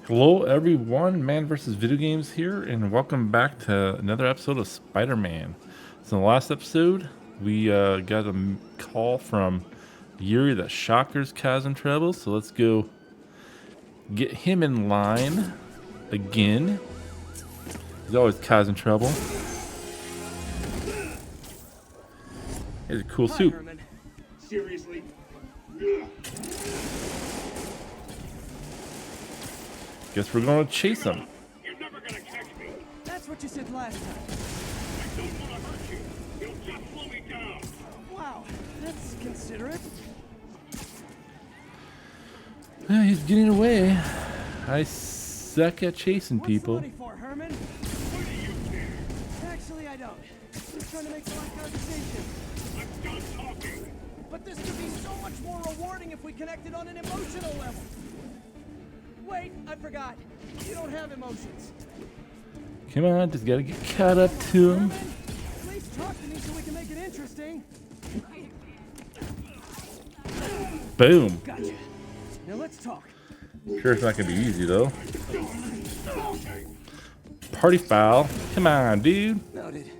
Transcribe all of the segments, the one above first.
Hello everyone, Man vs. Video Games here, and welcome back to another episode of Spider-Man. So in the last episode, we got a call from Yuri that Shocker's causing trouble, so let's go get him in line again. He's always causing trouble. Here's a cool suit. Herman. Seriously? Guess we're gonna chase him. You're never gonna catch me. That's what you said last time. I don't want to hurt you. You'll just slow me down. Wow, that's considerate. He's getting away. I suck at chasing What's people. the money for, Herman? What do you care? Actually, I don't. Just trying to make select conversation. I'm done talking. But this could be so much more rewarding if we connected on an emotional level. Wait, I forgot. You don't have emotions. Come on, just gotta get caught up to him. Herman, please talk to me so we can make it interesting. Boom. Gotcha. Now let's talk. Sure, it's not gonna be easy though. Party foul. Come on, dude. Noted.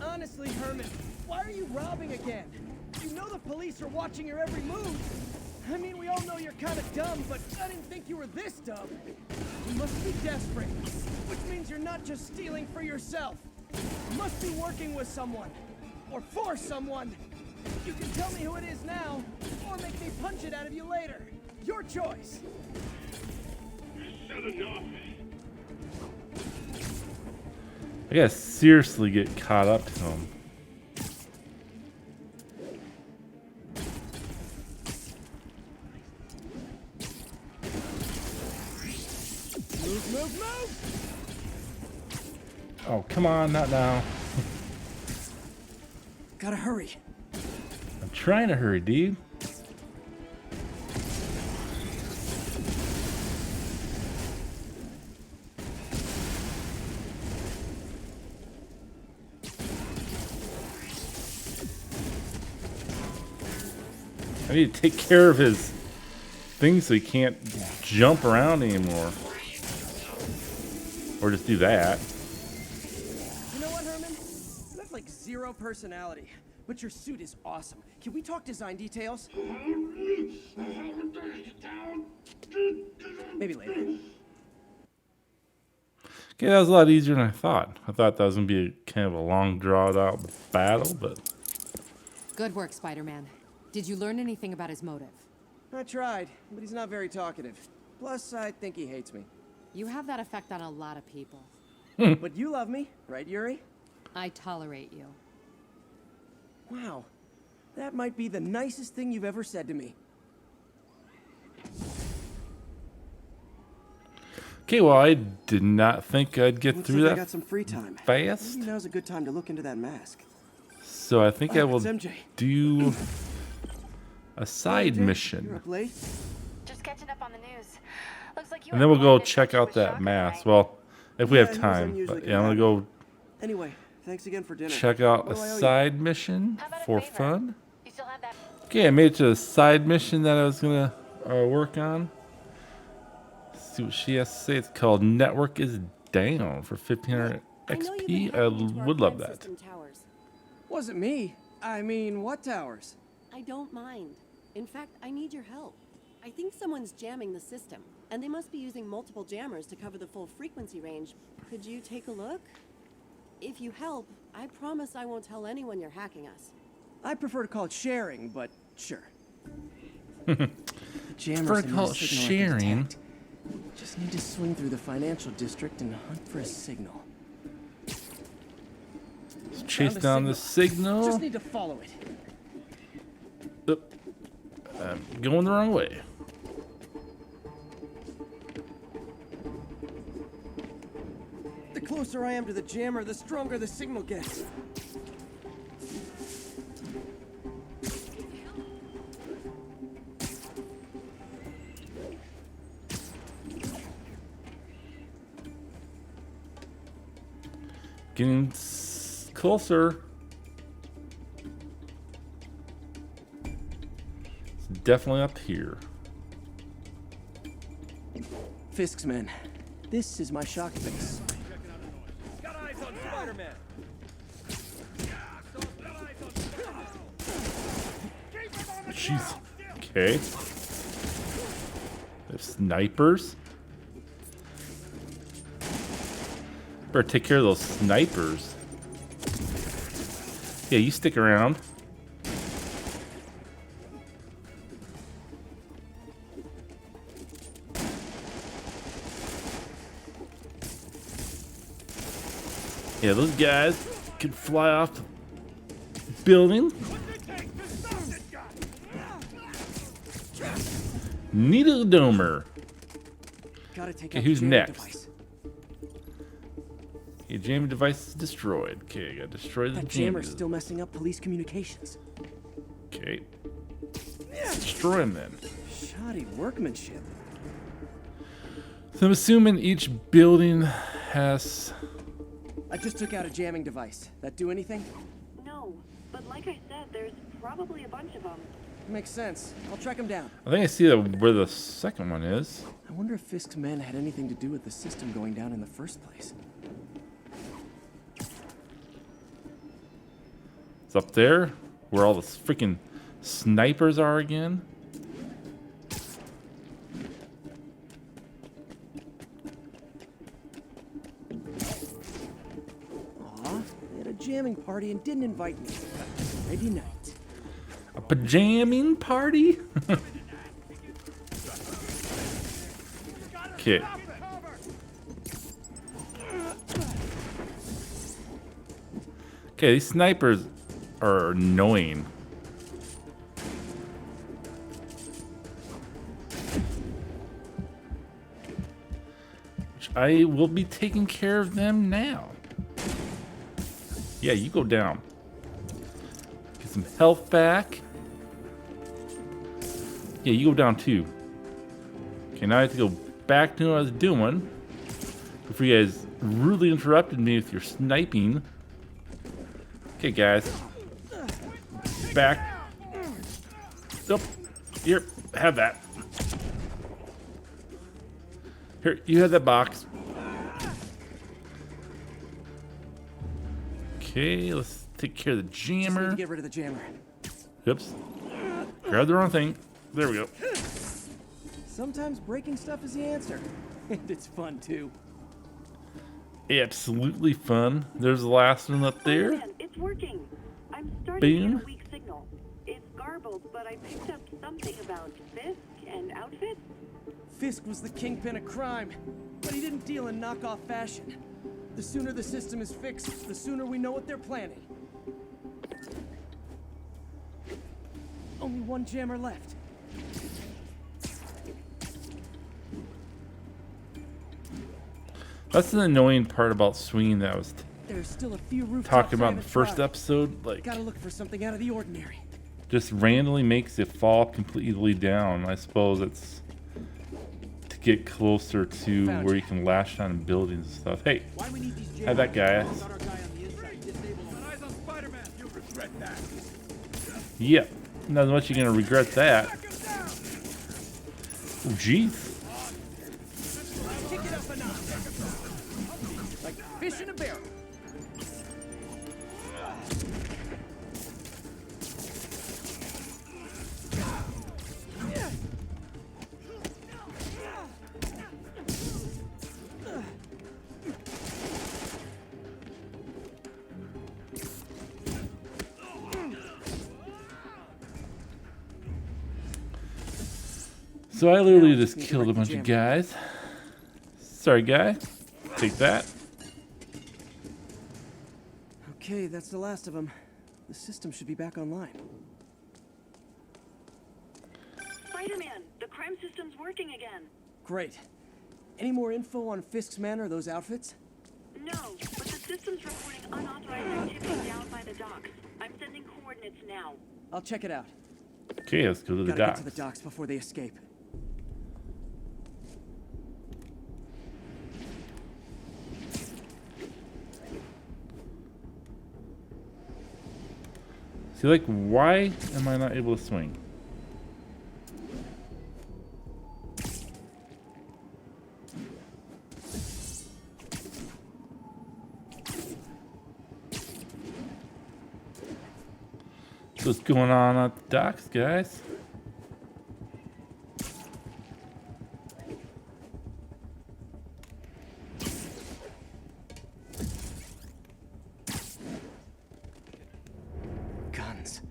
Honestly, Herman, why are you robbing again? You know the police are watching your every move. I mean, we all know you're kind of dumb, but I didn't think you were this dumb. You must be desperate, which means you're not just stealing for yourself. You must be working with someone, or for someone. You can tell me who it is now, or make me punch it out of you later. Your choice. Said enough. I gotta seriously get caught up to him. Move, move, move! Oh, come on, not now. Gotta hurry. I'm trying to hurry, dude. I need to take care of his thing so he can't jump around anymore. Or just do that. You know what, Herman? You have like zero personality, but your suit is awesome. Can we talk design details? Maybe later. Okay, that was a lot easier than I thought. I thought that was going to be kind of a long, drawn-out battle, but... Good work, Spider-Man. Did you learn anything about his motive? I tried, but he's not very talkative. Plus, I think he hates me. You have that effect on a lot of people. But you love me, right, Yuri? I tolerate you. Wow. That might be the nicest thing you've ever said to me. Okay, well, I did not think I'd get through I that got some free time. fast. Maybe now's a good time to look into that mask. So I think I will It's MJ. do a side MJ, You're mission. up late? Just catching up on the news. Looks like you And then we'll have go been check touching out with that Shocker mask. tonight. Well, if we Yeah, have he was time. unusually But yeah, I'm going to go Anyway, thanks again for dinner. check out What a do I owe you? side mission How about a for favor? fun. You still have that? Okay, I made it to the side mission that I was going to work on. See what she has to say. It's called Network is Down for 1500 XP. I would love that. Wasn't me. I mean, what towers? I don't mind. In fact, I need your help. I think someone's jamming the system, and they must be using multiple jammers to cover the full frequency range. Could you take a look? If you help, I promise I won't tell anyone you're hacking us. I prefer to call it sharing, but sure. Prefer to call it sharing. Just need to swing through the financial district and hunt for a signal. Let's chase Found a down the Just signal. need to follow it. Oop. I'm going the wrong way. The closer I am to the jammer, the stronger the signal gets. Getting closer. It's definitely up here. Fisk's men. This is my shock base. Got eyes on Spider-Man. Jeez. Okay. There's snipers. Better take care of those snipers. Yeah, you stick around. Yeah, those guys can fly off the building. Needle domer. Gotta take Okay, out who's the jamming next? device. Okay, jamming device is destroyed. Okay, I gotta destroy the That jamming. jammer's still messing up police communications. Okay. Destroy him then. Shoddy workmanship. So I'm assuming each building has. I just took out a jamming device. That do anything? No, but like I said, there's probably a bunch of them. Makes sense. I'll track him down. I think I see where the second one is. I wonder if Fisk's men had anything to do with the system going down in the first place. It's up there where all the freaking snipers are again. Aw, they had a jamming party and didn't invite me. Friday night. A pajamming party? Okay. Okay, these snipers are annoying. Which I will be taking care of them now. Yeah, you go down. Get some health back. Yeah, you go down too. Okay, now I have to go back to what I was doing before you guys rudely interrupted me with your sniping. Okay, guys. Back. Oh, here, have that. Here, you have that box. Okay, let's take care of the Just need jammer. to get rid of the jammer. Oops. Grab the wrong thing. There we go. Sometimes breaking stuff is the answer. And it's fun too. Absolutely fun. There's the last one up there. Man, it's working. I'm starting to Boom. get a weak signal. It's garbled, but I picked up something about Fisk and outfits. Fisk was the kingpin of crime, but he didn't deal in knockoff fashion. The sooner the system is fixed, the sooner we know what they're planning. Only one jammer left. That's an annoying part about swinging that I was There's still a few rooftops talking about I in the haven't first tried. episode. Like, Gotta look for something out of the ordinary. just randomly makes it fall completely down. I suppose it's to get closer to Found where you. you can lash on buildings and stuff. Hey, Why we need these have that guy. Got our guy on the inside. Disable him. Got eyes on Spider-Man. You'll regret that. Yep. Not much you're gonna regret that. Back him down. Oh, jeez. Kick it up a notch. Like fish in a barrel. So I literally Now I just need to killed a wreck the bunch of jammer. guys. Sorry, guy. Take that. Okay, that's the last of them. The system should be back online. Spider-Man, the crime system's working again. Great. Any more info on Fisk's men or those outfits? No, but the system's reporting unauthorized activity down by the docks. I'm sending coordinates now. I'll check it out. Okay, let's go to the Gotta get dock. to the docks before they escape. See, like, why am I not able to swing? what's going on at the docks, guys. Guns.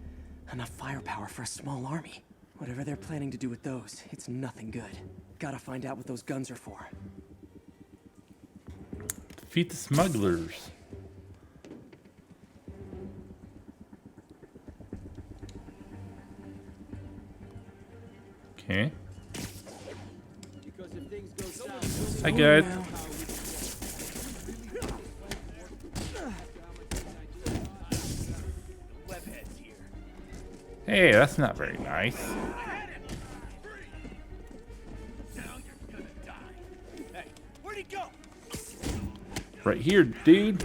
Enough firepower for a small army. Whatever they're planning to do with those, it's nothing good. Gotta find out what those guns are for. Defeat the smugglers. Okay. Hi, guys. Hey, that's not very nice. Where'd he go? Right here, dude.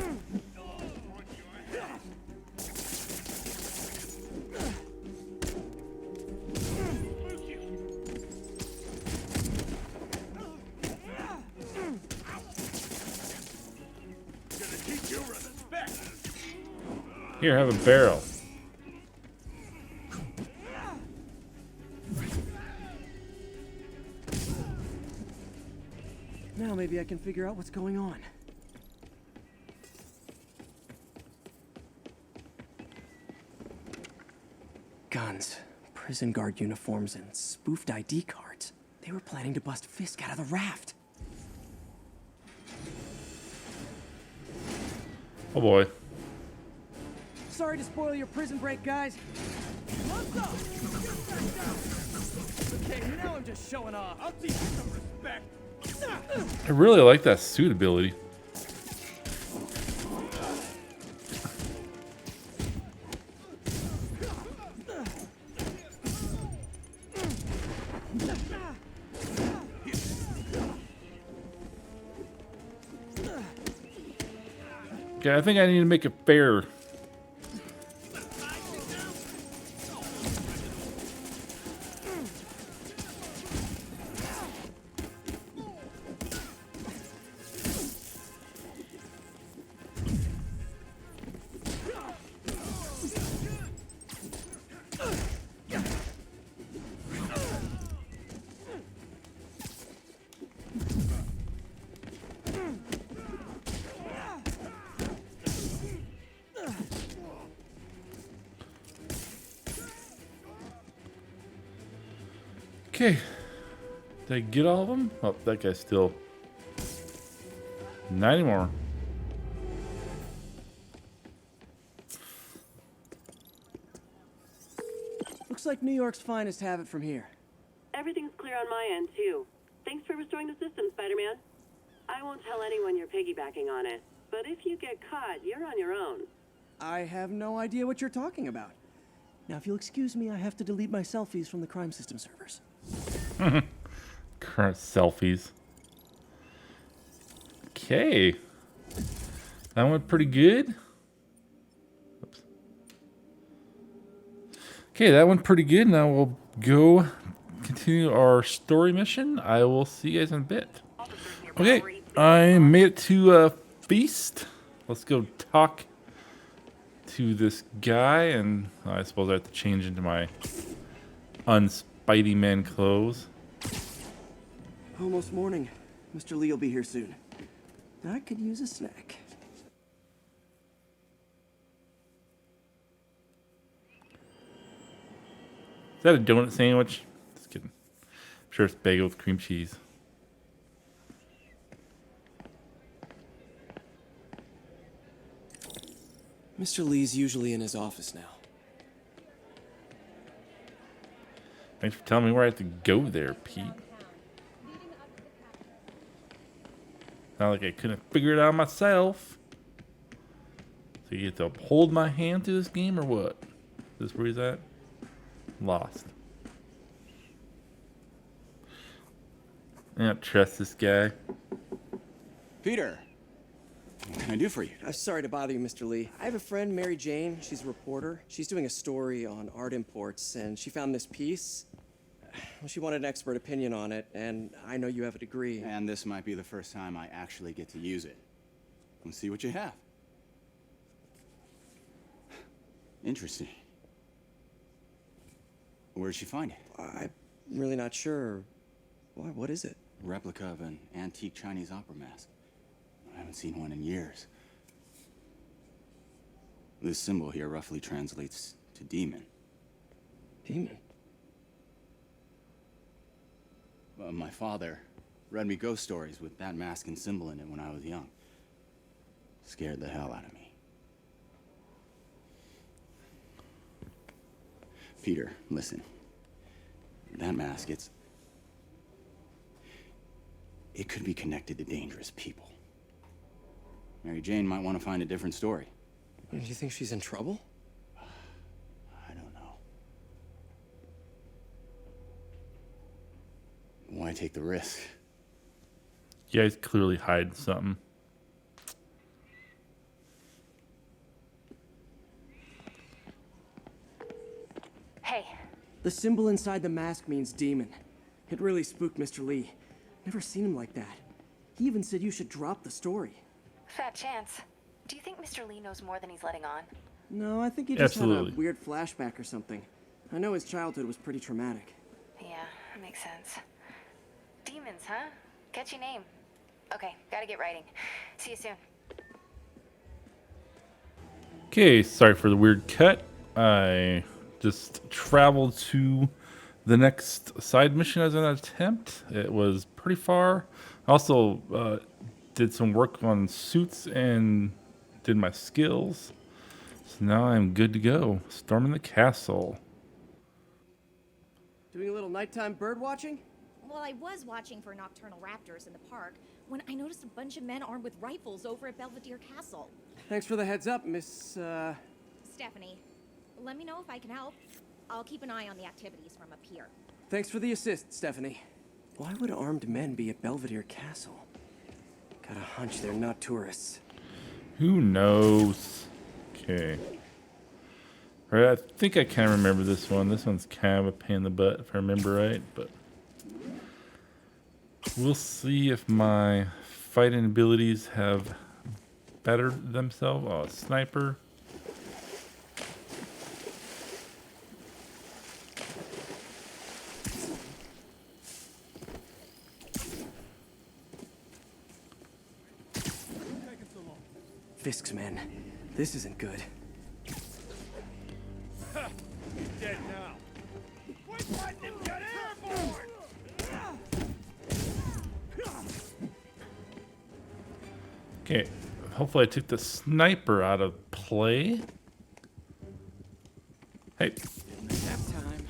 Here, have a barrel. Now maybe I can figure out what's going on. Guns, prison guard uniforms, and spoofed ID cards. They were planning to bust Fisk out of the raft. Oh boy. Sorry to spoil your prison break, guys. What's up? Okay, now I'm just showing off. I'll teach you some respect. I really like that suit ability. Okay, I think I need to make it fair. Okay. Did I get all of them? Oh, that guy's still... Not anymore. Looks like New York's finest have it from here. Everything's clear on my end, too. Thanks for restoring the system, Spider-Man. I won't tell anyone you're piggybacking on it, but if you get caught, you're on your own. I have no idea what you're talking about. Now, if you'll excuse me, I have to delete my selfies from the crime system servers. Current selfies. Okay. That went pretty good. Oops. Okay, that went pretty good. Now we'll go continue our story mission. I will see you guys in a bit. Okay, I made it to Feast. Let's go talk to this guy, and I suppose I have to change into my unspidey man clothes. Almost morning. Mr. Lee will be here soon. I could use a snack. Is that a donut sandwich? Just kidding. I'm sure it's bagel with cream cheese. Mr. Lee's usually in his office now. Thanks for telling me where I have to go there, Pete. Not like I couldn't figure it out myself. So you get to hold my hand through this game or what? Is this where he's at? Lost. I don't trust this guy. Peter, what can I do for you? Sorry to bother you, Mr. Lee. I have a friend, Mary Jane. She's a reporter. She's doing a story on art imports, and she found this piece. Well, she wanted an expert opinion on it, and I know you have a degree. And this might be the first time I actually get to use it. Let's see what you have. Interesting. Where'd she find it? I'm really not sure. Why, what is it? Replica of an antique Chinese opera mask. I haven't seen one in years. This symbol here roughly translates to demon. Demon? My father read me ghost stories with that mask and symbol in it when I was young. Scared the hell out of me. Peter, listen. That mask, it could be connected to dangerous people. Mary Jane might want to find a different story. Do you think she's in trouble? I don't know. Why take the risk? You guys clearly hide something. Hey, The symbol inside the mask means demon. It really spooked Mr. Lee. Never seen him like that. He even said you should drop the story. fat chance. Do you think Mr. Lee knows more than he's letting on? No, I think he just had Absolutely. a weird flashback or something. I know his childhood was pretty traumatic. Yeah, makes sense. Demons, huh? Catchy name. Okay, gotta get writing. See you soon. Okay, sorry for the weird cut. I just traveled to the next side mission as an attempt. It was pretty far. I also did some work on suits and did my skills. So now I'm good to go. Storming the castle. Doing a little nighttime bird watching? Well, I was watching for nocturnal raptors in the park when I noticed a bunch of men armed with rifles over at Belvedere Castle. Thanks for the heads up, Miss, Stephanie, let me know if I can help. I'll keep an eye on the activities from up here. Thanks for the assist, Stephanie. Why would armed men be at Belvedere Castle? Got a hunch they're not tourists. Who knows? Okay. All right, I think I kind of remember this one. This one's kind of a pain in the butt if I remember right, but we'll see if my fighting abilities have bettered themselves. Oh, a sniper. Fisk's men. This isn't good. Dead now. Quit letting him get airborne! Okay, hopefully I took the sniper out of play. Hey, Nap time.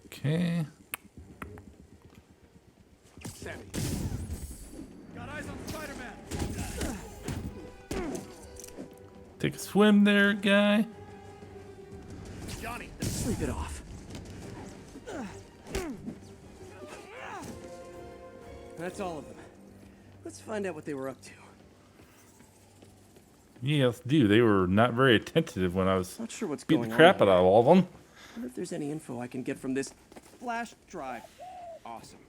okay. Sammy. Got eyes on Spider-Man. Take a swim there, guy. Johnny, Sleep it off. That's all of them. Let's find out what they were up to. Yes, do. They were not very attentive when I was Not sure what's beating going the on. crap out here. of all of them. Wonder if there's any info I can get from this flash drive. Awesome.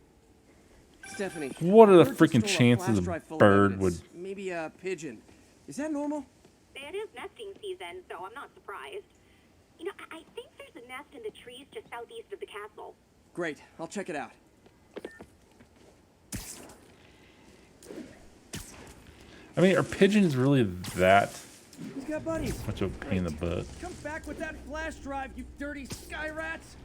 Stephanie. What are the bird just freaking stole a chances flash a drive full of bird evidence. Maybe a pigeon. Is that normal? It is nesting season, so I'm not surprised. You know, I think there's a nest in the trees just southeast of the castle. Great. I'll check it out. I mean, are pigeons really that Who's got buddies? much of a pain in the butt? Come back with that flash drive, you dirty sky rats!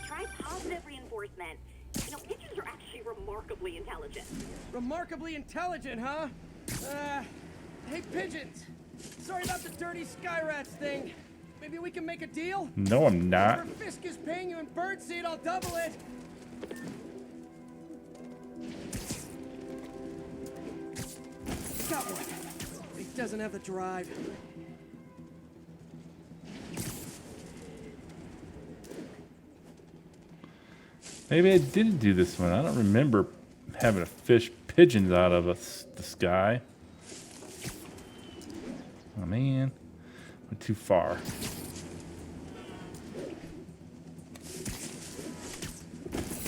Try positive reinforcement. You know, pigeons are actually remarkably intelligent. Remarkably intelligent, huh? Hey, pigeons. Sorry about the dirty sky rats thing. Maybe we can make a deal? No, I'm not. Whatever Fisk is paying you in birdseed, I'll double it. Got one. He doesn't have the drive. Maybe I didn't do this one. I don't remember having to fish pigeons out of the sky. Oh man, went too far.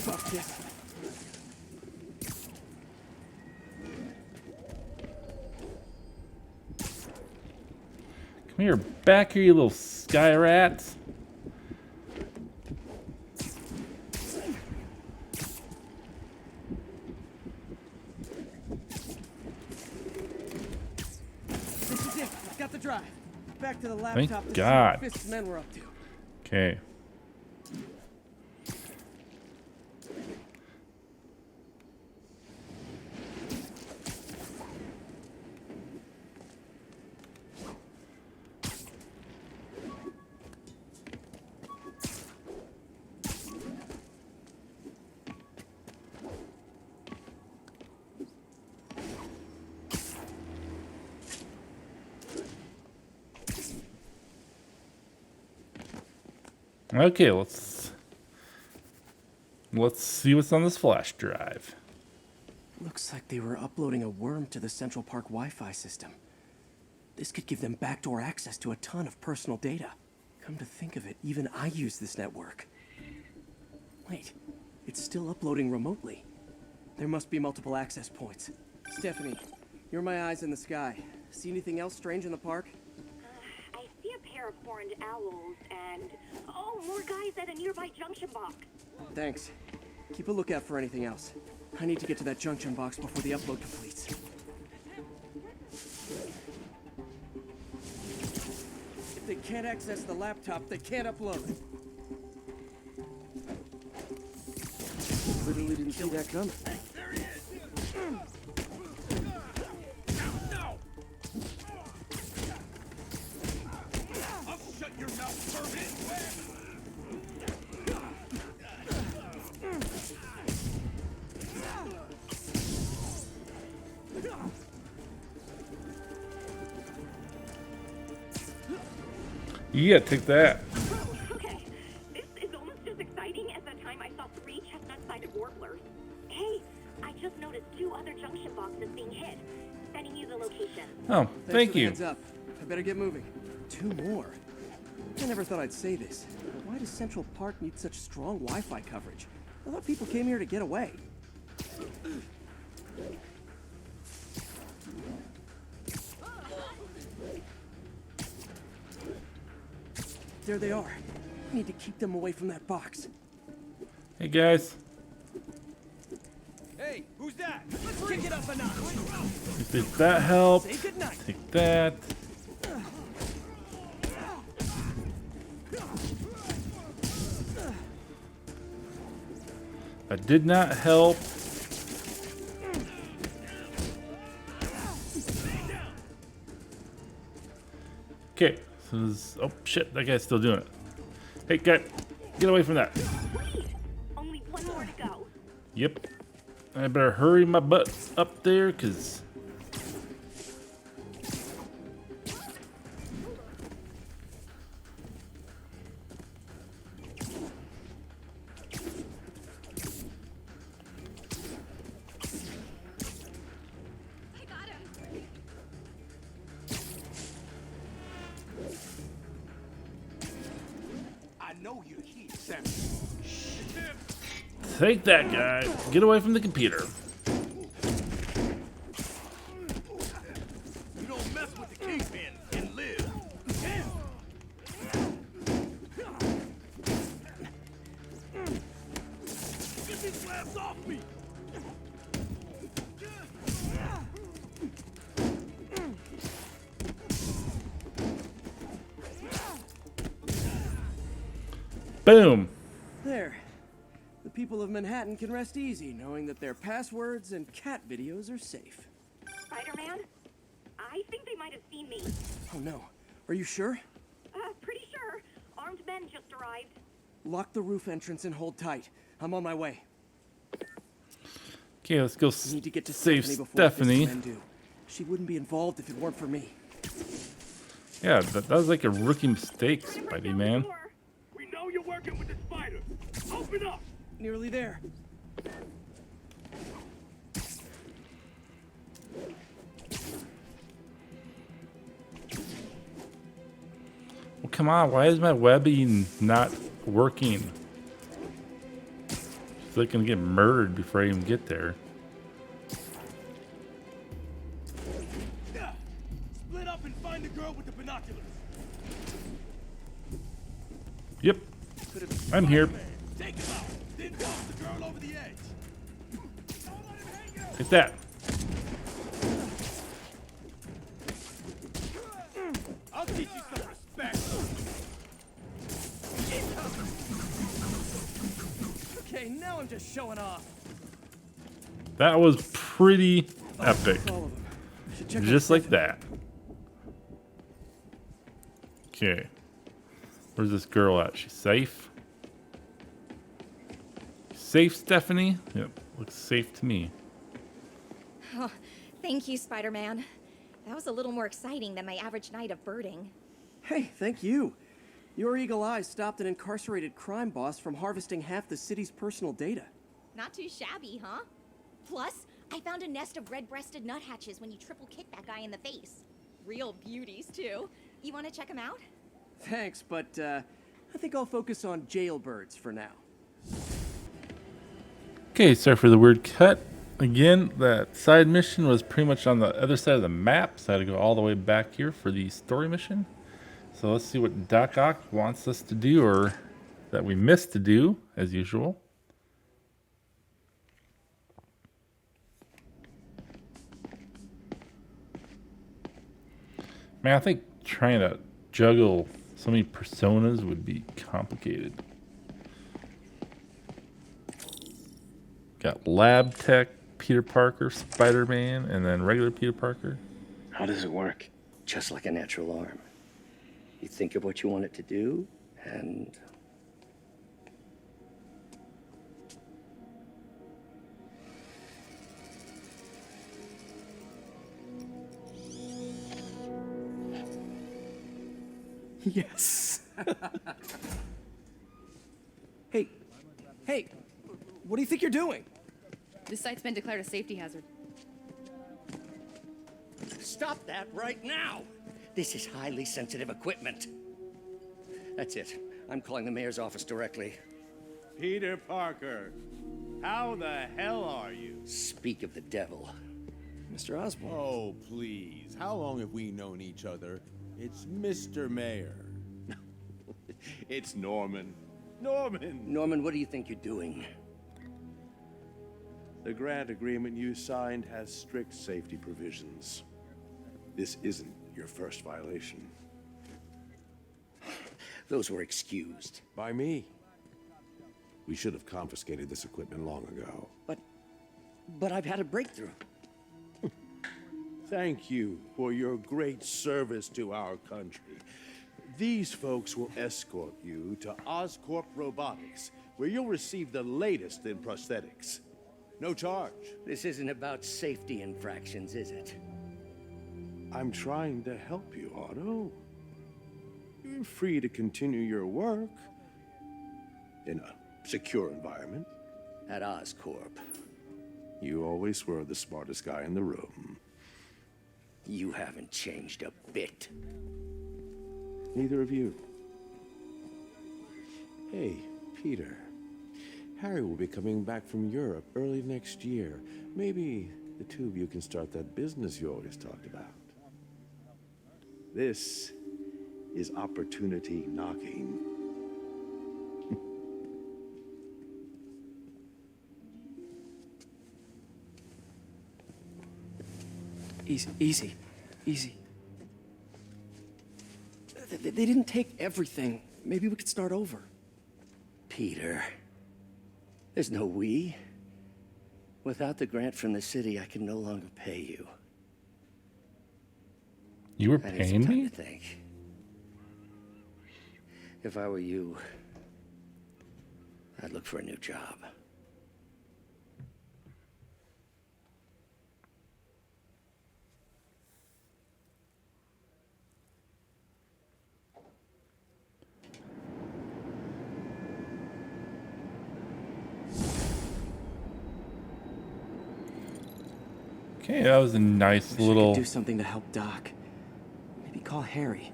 Fuck this. Come here, back here, you little sky rats. drive. Back to the Thank laptop to God. see what Fist's men were up to. Okay. Okay, let's see what's on this flash drive. Looks like they were uploading a worm to the Central Park Wi-Fi system. This could give them backdoor access to a ton of personal data. Come to think of it, even I use this network. Wait, it's still uploading remotely. There must be multiple access points. Stephanie, you're my eyes in the sky. See anything else strange in the park? I see a pair of horned owls and... Oh, more guys at a nearby junction box. Thanks. Keep a lookout for anything else. I need to get to that junction box before the upload completes. If they can't access the laptop, they can't upload. Literally didn't see that coming. There he is! No! I'll shut your mouth, pervert! Yeah, take that. Okay, this is almost as exciting as the time I saw 3 chestnut-sided warblers. Hey, I just noticed 2 other junction boxes being hit. Sending you the location. Oh, Thanks thank for the you. Heads up. I better get moving. 2 more. I never thought I'd say this, but why does Central Park need such strong Wi-Fi coverage? I thought people came here to get away. There they are. I need to keep them away from that box. Hey guys, Hey, who's that? Let's kick it up a notch. did that help? Say goodnight. Take that. That did not help. Okay, so this, oh shit, that guy's still doing it. Hey, guy, get away from that. Wait! Only 1 more to go. Yep. I better hurry my butt up there, cause I got him. I know you're here, Sam. take that guy. Get away from the computer. You don't mess with the kingpin and live. Get these slabs off me! Boom. There. The people of Manhattan can rest easy knowing that their passwords and cat videos are safe. Spider-Man? I think they might have seen me. Oh no. Are you sure? Pretty sure. Armed men just arrived. Lock the roof entrance and hold tight. I'm on my way. Okay, let's go I need to get to save Stephanie before Stephanie. Fist's men do. She wouldn't be involved if it weren't for me. Yeah, that was like a rookie mistake, Spidey man. We know you're working with the spider. Open up! Nearly there. Well, come on, why is my webbing not working? She's like gonna get murdered before I even get there. Split up and find the girl with the binoculars. Yep, Could have I'm here. Take him out, then toss the girl over the edge. Don't let him hang you. Take that. Okay, now I'm just showing off. That was pretty epic. All of them. Should check Just on like that. Okay. Where's this girl at? She's safe? Safe, Stephanie? Yep, looks safe to me. Oh, thank you, Spider-Man. That was a little more exciting than my average night of birding. Hey, thank you. Your eagle eyes stopped an incarcerated crime boss from harvesting half the city's personal data. Not too shabby, huh? Plus, I found a nest of red-breasted nuthatches when you triple kick that guy in the face. Real beauties, too. You want to check them out? Thanks, but I think I'll focus on jailbirds for now. Okay, sorry for the weird cut. Again, that side mission was pretty much on the other side of the map, so I had to go all the way back here for the story mission. So let's see what Doc Ock wants us to do, or that we missed to do, as usual. Man, I think trying to juggle so many personas would be complicated. Got Lab Tech, Peter Parker, Spider-Man, and then regular Peter Parker. How does it work? Just like a natural arm. You think of what you want it to do, and... Yes. Hey, what do you think you're doing? This site's been declared a safety hazard. Stop that right now! This is highly sensitive equipment. That's it. I'm calling the mayor's office directly. Peter Parker, how the hell are you? Speak of the devil. Mr. Osborn. Oh, please. How long have we known each other? It's Mr. Mayor. It's Norman. Norman! Norman, what do you think you're doing? The grant agreement you signed has strict safety provisions. This isn't your first violation. Those were excused. By me. We should have confiscated this equipment long ago. But I've had a breakthrough. Thank you for your great service to our country. These folks will escort you to Oscorp Robotics, where you'll receive the latest in prosthetics. No charge. This isn't about safety infractions, is it? I'm trying to help you, Otto. You're free to continue your work in a secure environment. At Oscorp. You always were the smartest guy in the room. You haven't changed a bit. Neither of you. Hey, Peter. Harry will be coming back from Europe early next year. Maybe the two of you can start that business you always talked about. This is opportunity knocking. Easy. They didn't take everything. Maybe we could start over. Peter, there's no we. Without the grant from the city, I can no longer pay you. You were I need paying some time me? to think. If I were you, I'd look for a new job. Okay, that was a nice Wish I little... could do something to help Doc. Maybe call Harry.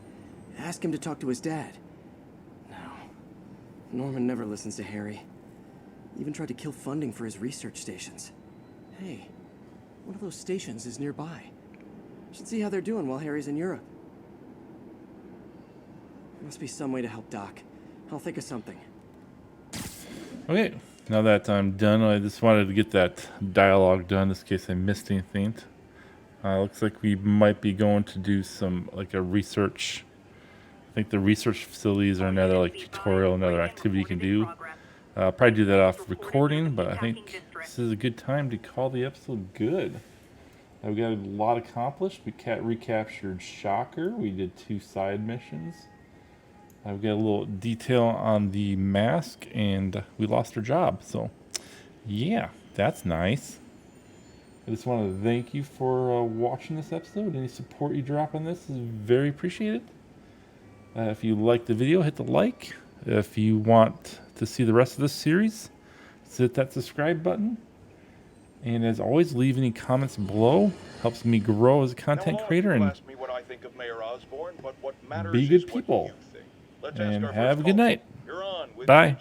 Ask him to talk to his dad. No. Norman never listens to Harry. Even tried to kill funding for his research stations. Hey, one of those stations is nearby. Should see how they're doing while Harry's in Europe. There must be some way to help Doc. I'll think of something. Okay, now that I'm done, I just wanted to get that dialogue done just in case I missed anything. Looks like we might be going to do some, like a research. I think the research facilities are another like tutorial, another activity you can do. I'll probably do that off recording, but I think this is a good time to call the episode good. We got a lot accomplished. We recaptured Shocker. We did 2 side missions. We've got a little detail on the mask, and we lost our job. So, yeah, that's nice. I just want to thank you for watching this episode. Any support you drop on this is very appreciated. If you like the video, hit the like. If you want to see the rest of this series, hit that subscribe button. And as always, leave any comments below. Helps me grow as a content creator. And be good people. And have a good night. Bye.